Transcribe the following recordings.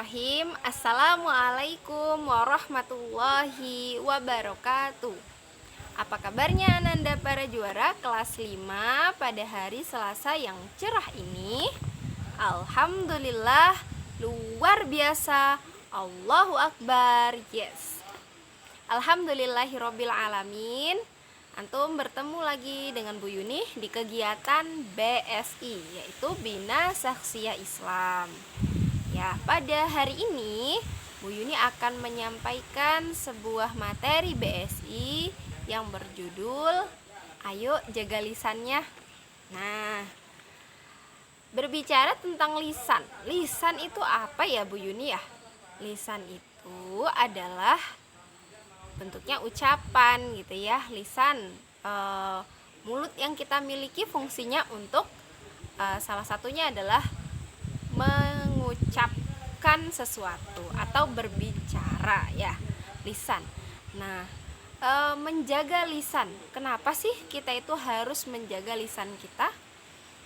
Assalamualaikum warahmatullahi wabarakatuh. Apa kabarnya Ananda para juara kelas 5 pada hari Selasa yang cerah ini? Alhamdulillah, luar biasa. Allahu Akbar. Yes. Alhamdulillahirabbil alamin. Antum bertemu lagi dengan Bu Yuni di kegiatan BSI, yaitu Bina Saksiyah Islam. Ya, pada hari ini Bu Yuni akan menyampaikan sebuah materi BSI yang berjudul Ayo Jaga Lisannya. Nah, berbicara tentang lisan. Lisan itu apa ya Bu Yuni ya? Lisan itu adalah bentuknya ucapan gitu ya. Lisan mulut yang kita miliki fungsinya untuk salah satunya adalah mengucapkan sesuatu atau berbicara ya, lisan. Nah, menjaga lisan. Kenapa sih kita itu harus menjaga lisan kita?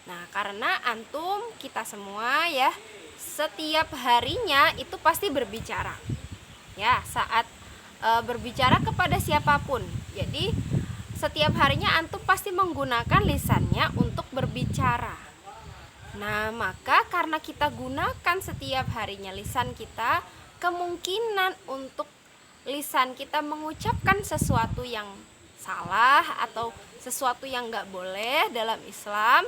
Nah, karena antum kita semua ya, setiap harinya itu pasti berbicara. Ya, saat berbicara kepada siapapun. Jadi, setiap harinya antum pasti menggunakan lisannya untuk berbicara. Nah, maka karena kita gunakan setiap harinya lisan kita, kemungkinan untuk lisan kita mengucapkan sesuatu yang salah atau sesuatu yang gak boleh dalam Islam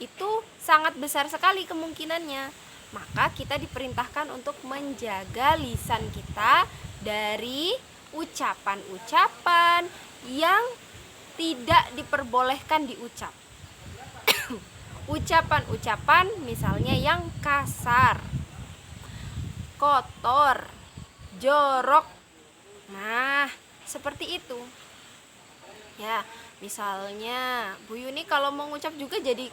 itu sangat besar sekali kemungkinannya. Maka kita diperintahkan untuk menjaga lisan kita dari ucapan-ucapan yang tidak diperbolehkan diucap. Ucapan-ucapan misalnya yang kasar, kotor, jorok. Nah, seperti itu. Ya, misalnya Bu Yuni kalau mengucap juga jadi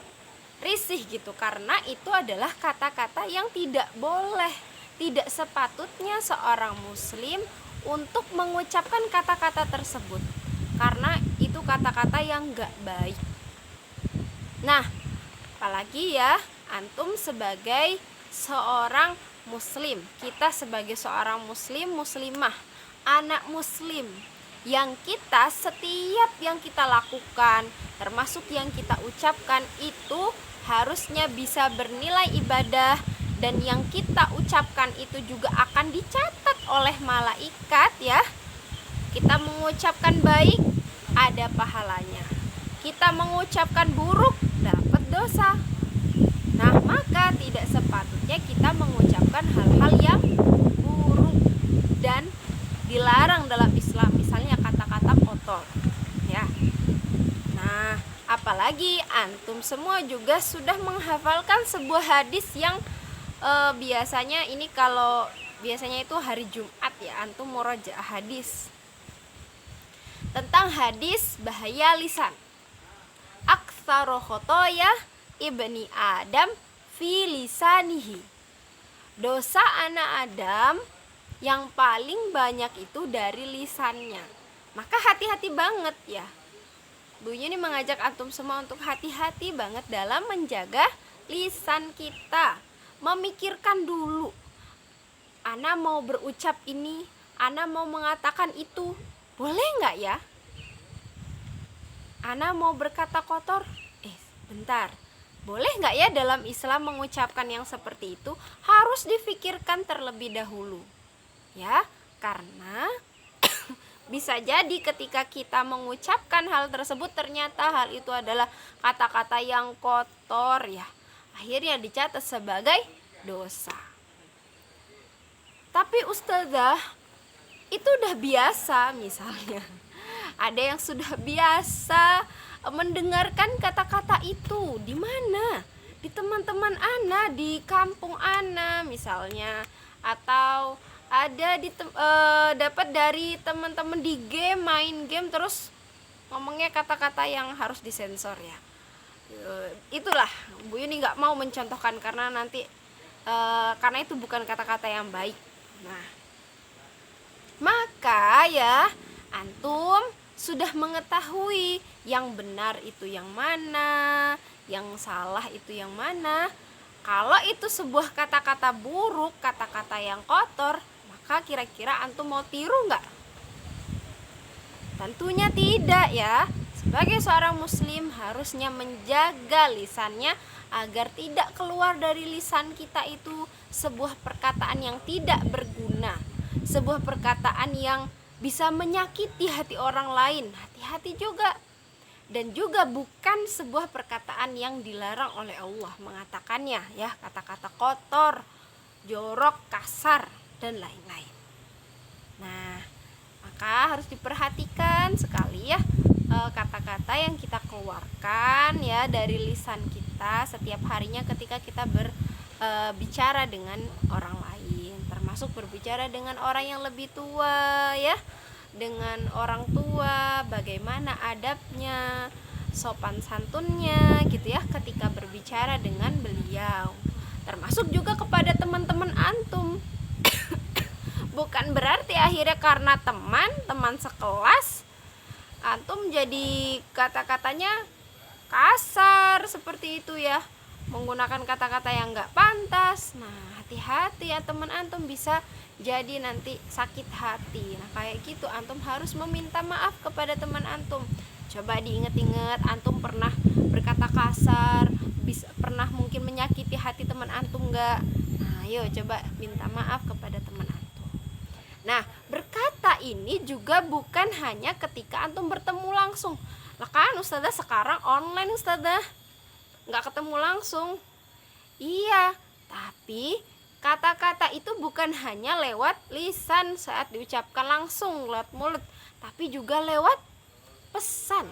risih gitu, karena itu adalah kata-kata yang tidak boleh. Tidak sepatutnya seorang muslim untuk mengucapkan kata-kata tersebut, karena itu kata-kata yang gak baik. Nah, apalagi ya, antum sebagai seorang muslim, kita sebagai seorang muslim, muslimah, anak muslim, yang kita setiap yang kita lakukan, termasuk yang kita ucapkan itu harusnya bisa bernilai ibadah, dan yang kita ucapkan itu juga akan dicatat oleh malaikat ya. Kita mengucapkan baik, ada pahalanya. Kita mengucapkan buruk, dapat dosa. Nah, maka tidak sepatutnya kita mengucapkan hal-hal yang buruk dan dilarang dalam Islam, misalnya kata-kata kotor ya. Nah, apalagi antum semua juga sudah menghafalkan sebuah hadis yang biasanya ini kalau biasanya itu hari Jumat ya, antum murajaah hadis tentang hadis bahaya lisan. Aktsaru khotoya ibni Adam fi lisanihi. Dosa anak Adam yang paling banyak itu dari lisannya. Maka hati-hati banget ya. Bu Yuni mengajak antum semua untuk hati-hati banget dalam menjaga lisan kita. Memikirkan dulu, ana mau berucap ini, ana mau mengatakan itu, boleh gak ya? Ana mau berkata kotor, bentar, boleh gak ya dalam Islam mengucapkan yang seperti itu? Harus difikirkan terlebih dahulu ya, karena bisa jadi ketika kita mengucapkan hal tersebut ternyata hal itu adalah kata-kata yang kotor ya, akhirnya dicatat sebagai dosa. Tapi ustazah, itu udah biasa misalnya. Ada yang sudah biasa mendengarkan kata-kata itu di mana? Di teman-teman ana, di kampung ana misalnya, atau ada dapat dari teman-teman di game, main game terus ngomongnya kata-kata yang harus disensor ya. Itulah Bu Yuni nggak mau mencontohkan karena nanti karena itu bukan kata-kata yang baik. Nah, maka ya antum sudah mengetahui yang benar itu yang mana, yang salah itu yang mana. Kalau itu sebuah kata-kata buruk, kata-kata yang kotor, maka kira-kira antum mau tiru nggak? Tentunya tidak ya. Sebagai seorang muslim harusnya menjaga lisannya agar tidak keluar dari lisan kita itu sebuah perkataan yang tidak berguna, sebuah perkataan yang bisa menyakiti hati orang lain. Hati-hati juga. Dan juga bukan sebuah perkataan yang dilarang oleh Allah mengatakannya ya, kata-kata kotor, jorok, kasar, dan lain-lain. Nah, maka harus diperhatikan sekali ya kata-kata yang kita keluarkan ya dari lisan kita setiap harinya ketika kita berbicara dengan orang lain, termasuk berbicara dengan orang yang lebih tua ya, dengan orang tua, bagaimana adabnya, sopan santunnya gitu ya ketika berbicara dengan beliau. Termasuk juga kepada teman-teman antum. Bukan berarti akhirnya karena teman sekelas antum jadi kata-katanya kasar seperti itu ya, menggunakan kata-kata yang gak pantas. Nah, hati-hati ya, teman antum bisa jadi nanti sakit hati. Nah, kayak gitu antum harus meminta maaf kepada teman antum. Coba diingat-ingat, antum pernah berkata kasar, pernah mungkin menyakiti hati teman antum gak? Nah, ayo coba minta maaf kepada teman antum. Nah, berkata ini juga bukan hanya ketika antum bertemu langsung. Lah kan ustazah sekarang online ustazah, gak ketemu langsung. Iya, tapi kata-kata itu bukan hanya lewat lisan saat diucapkan langsung lewat mulut, tapi juga lewat pesan.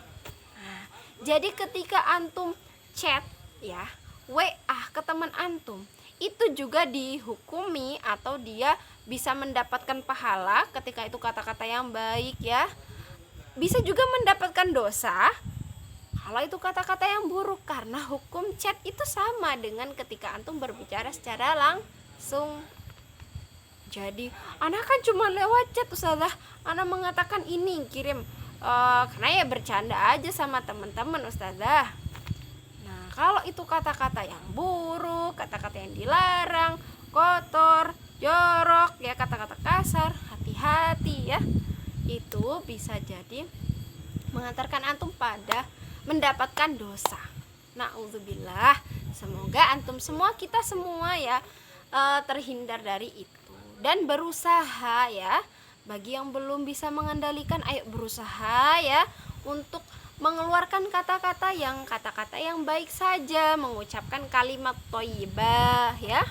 Nah, jadi ketika antum chat ya, WA ke teman antum, itu juga dihukumi atau dia bisa mendapatkan pahala ketika itu kata-kata yang baik ya. Bisa juga mendapatkan dosa kalau itu kata-kata yang buruk, karena hukum chat itu sama dengan ketika antum berbicara secara langsung. Jadi anak kan cuma lewat chat ustazah, anak mengatakan ini kirim karena ya bercanda aja sama teman-teman ustazah. Nah, kalau itu kata-kata yang buruk, kata-kata yang dilarang, kotor, jorok ya, kata-kata kasar, hati-hati ya. Itu bisa jadi mengantarkan antum pada mendapatkan dosa. Na'udzubillah. Semoga antum semua, kita semua ya terhindar dari itu dan berusaha ya. Bagi yang belum bisa mengendalikan, ayo berusaha ya untuk mengeluarkan kata-kata yang baik saja, mengucapkan kalimat thayyibah ya,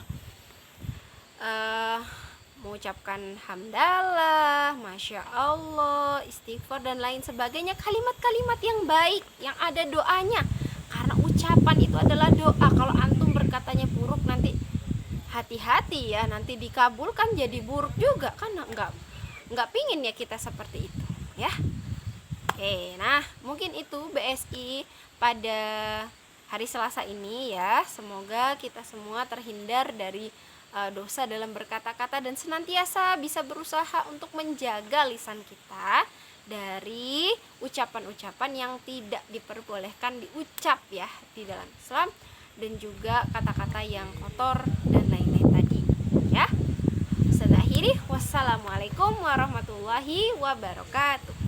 mengucapkan hamdalah, masya Allah, istighfar dan lain sebagainya, kalimat-kalimat yang baik yang ada doanya, karena ucapan itu adalah doa. Kalau antum berkatanya buruk, nanti hati-hati ya, nanti dikabulkan jadi buruk juga kan, nggak pingin ya kita seperti itu ya. Oke, nah mungkin itu BSI pada hari Selasa ini ya. Semoga kita semua terhindar dari dosa dalam berkata-kata dan senantiasa bisa berusaha untuk menjaga lisan kita dari ucapan-ucapan yang tidak diperbolehkan diucap ya di dalam Islam, dan juga kata-kata yang kotor dan lain-lain tadi ya. Saya akhiri, wassalamualaikum warahmatullahi wabarakatuh.